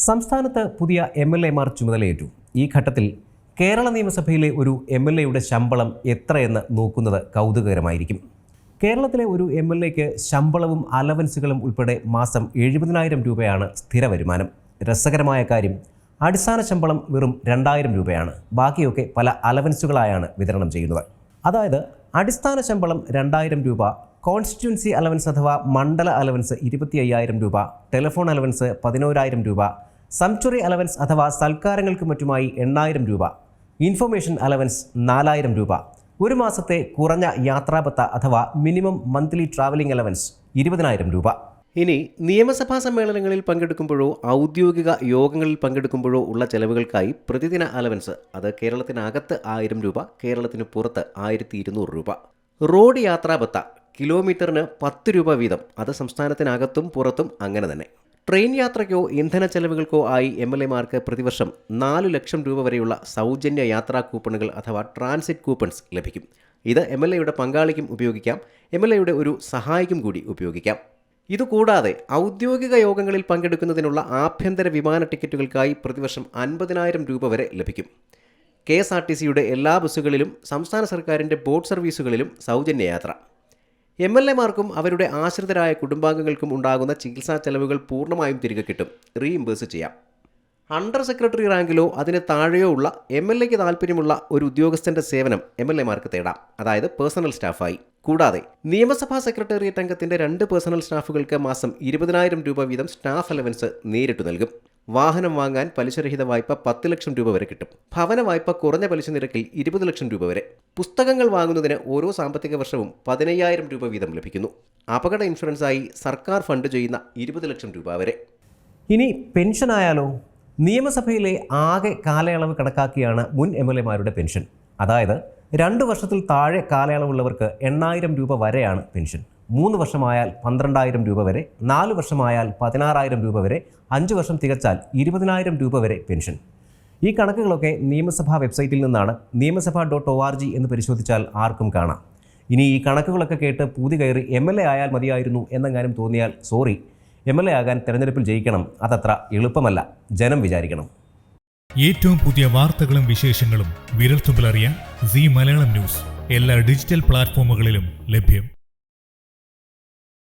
സംസ്ഥാനത്ത് പുതിയ MLA-മാർ ചുമതലയേറ്റു. ഈ ഘട്ടത്തിൽ കേരള നിയമസഭയിലെ ഒരു MLA-യുടെ ശമ്പളം എത്രയെന്ന് നോക്കുന്നത് കൗതുകകരമായിരിക്കും. കേരളത്തിലെ ഒരു MLA-ക്ക് ശമ്പളവും അലവൻസുകളും ഉൾപ്പെടെ മാസം 70,000 രൂപയാണ് സ്ഥിര വരുമാനം. രസകരമായ കാര്യം, അടിസ്ഥാന ശമ്പളം വെറും 2,000 രൂപയാണ്. ബാക്കിയൊക്കെ പല അലവൻസുകളായാണ് വിതരണം ചെയ്യുന്നത്. അതായത് അടിസ്ഥാന ശമ്പളം 2,000 രൂപ, കോൺസ്റ്റിറ്റ്യുവൻസി അലവൻസ് അഥവാ മണ്ഡല അലവൻസ് 25,000 രൂപ, ടെലിഫോൺ അലവൻസ് 11,000 രൂപ, സംച്വറി അലവൻസ് അഥവാ സൽക്കാരങ്ങൾക്ക് മറ്റുമായി 8,000 രൂപ, ഇൻഫർമേഷൻ അലവൻസ് 4,000 രൂപ, ഒരു മാസത്തെ കുറഞ്ഞ യാത്രാഭത്ത അഥവാ മിനിമം മന്ത്ലി ട്രാവലിംഗ് അലവൻസ് 20,000 രൂപ. ഇനി നിയമസഭാ സമ്മേളനങ്ങളിൽ പങ്കെടുക്കുമ്പോഴോ ഔദ്യോഗിക യോഗങ്ങളിൽ പങ്കെടുക്കുമ്പോഴോ ഉള്ള ചെലവുകൾക്കായി പ്രതിദിന അലവൻസ്, അത് കേരളത്തിനകത്ത് 1,000 രൂപ, കേരളത്തിന് പുറത്ത് 1,200 രൂപ. റോഡ് യാത്രാഭത്ത കിലോമീറ്ററിന് 10 രൂപ വീതം, അത് സംസ്ഥാനത്തിനകത്തും പുറത്തും അങ്ങനെ തന്നെ. ട്രെയിൻ യാത്രയ്ക്കോ ഇന്ധന ചെലവുകൾക്കോ ആയി MLA-മാർക്ക് പ്രതിവർഷം 4 ലക്ഷം രൂപ വരെയുള്ള സൗജന്യ യാത്രാ കൂപ്പണുകൾ അഥവാ ട്രാൻസിറ്റ് കൂപ്പൺസ് ലഭിക്കും. ഇത് MLA-യുടെ പങ്കാളിക്കും ഉപയോഗിക്കാം, MLA-യുടെ ഒരു സഹായിക്കും കൂടി ഉപയോഗിക്കാം. ഇതുകൂടാതെ ഔദ്യോഗിക യോഗങ്ങളിൽ പങ്കെടുക്കുന്നതിനുള്ള ആഭ്യന്തര വിമാന ടിക്കറ്റുകൾക്കായി പ്രതിവർഷം 50,000 രൂപ വരെ ലഭിക്കും. KSRTC-യുടെ എല്ലാ ബസ്സുകളിലും സംസ്ഥാന സർക്കാരിൻ്റെ ബോട്ട് സർവീസുകളിലും സൗജന്യ യാത്ര. MLA-മാർക്കും അവരുടെ ആശ്രിതരായ കുടുംബാംഗങ്ങൾക്കും ഉണ്ടാകുന്ന ചികിത്സാ ചെലവുകൾ പൂർണ്ണമായും തിരികെ കിട്ടും, റീഇംബേഴ്സ് ചെയ്യാം. അണ്ടർ സെക്രട്ടറി റാങ്കിലോ അതിന് താഴെയോ ഉള്ള MLA-ക്ക് താല്പര്യമുള്ള ഒരു ഉദ്യോഗസ്ഥൻ്റെ സേവനം MLA-മാർക്ക് തേടാം, അതായത് പേഴ്സണൽ സ്റ്റാഫായി. കൂടാതെ നിയമസഭാ സെക്രട്ടേറിയറ്റ് അംഗത്തിൻ്റെ 2 പേഴ്സണൽ സ്റ്റാഫുകൾക്ക് മാസം 20,000 രൂപ വീതം സ്റ്റാഫ് അലവൻസ് നേരിട്ട് നൽകും. വാഹനം വാങ്ങാൻ പലിശരഹിത വായ്പ 10 ലക്ഷം രൂപ വരെ കിട്ടും. ഭവന വായ്പ കുറഞ്ഞ പലിശ നിരക്കിൽ 20 ലക്ഷം രൂപ വരെ. പുസ്തകങ്ങൾ വാങ്ങുന്നതിന് ഓരോ സാമ്പത്തിക വർഷവും 15,000 രൂപ വീതം ലഭിക്കുന്നു. അപകട ഇൻഷുറൻസായി സർക്കാർ ഫണ്ട് ചെയ്യുന്ന 20 ലക്ഷം രൂപ വരെ. ഇനി പെൻഷൻ ആയാലോ? നിയമസഭയിലെ ആകെ കാലയളവ് കണക്കാക്കിയാണ് മുൻ MLA-മാരുടെ പെൻഷൻ. അതായത് 2 വർഷത്തിൽ താഴെ കാലയളവുള്ളവർക്ക് 8,000 രൂപ വരെയാണ് പെൻഷൻ. 3 വർഷമായാൽ 12,000 രൂപ വരെ, 4 വർഷമായാൽ 16,000 രൂപ വരെ, 5 വർഷം തികച്ചാൽ 20,000 രൂപ വരെ പെൻഷൻ. ഈ കണക്കുകളൊക്കെ നിയമസഭാ വെബ്സൈറ്റിൽ നിന്നാണ്. നിയമസഭ.org എന്ന് പരിശോധിച്ചാൽ ആർക്കും കാണാം. ഇനി ഈ കണക്കുകളൊക്കെ കേട്ട് പൂതി കയറി MLA ആയാൽ മതിയായിരുന്നു എന്നെങ്ങാനും തോന്നിയാൽ സോറി, MLA ആകാൻ തെരഞ്ഞെടുപ്പിൽ ജയിക്കണം, അതത്ര എളുപ്പമല്ല, ജനം വിചാരിക്കണം. ഏറ്റവും പുതിയ വാർത്തകളും വിശേഷങ്ങളും വിരൽത്തുമ്പിലറിയാൻ സീ മലയാളം ന്യൂസ് എല്ലാ ഡിജിറ്റൽ പ്ലാറ്റ്ഫോമുകളിലും ലഭ്യം.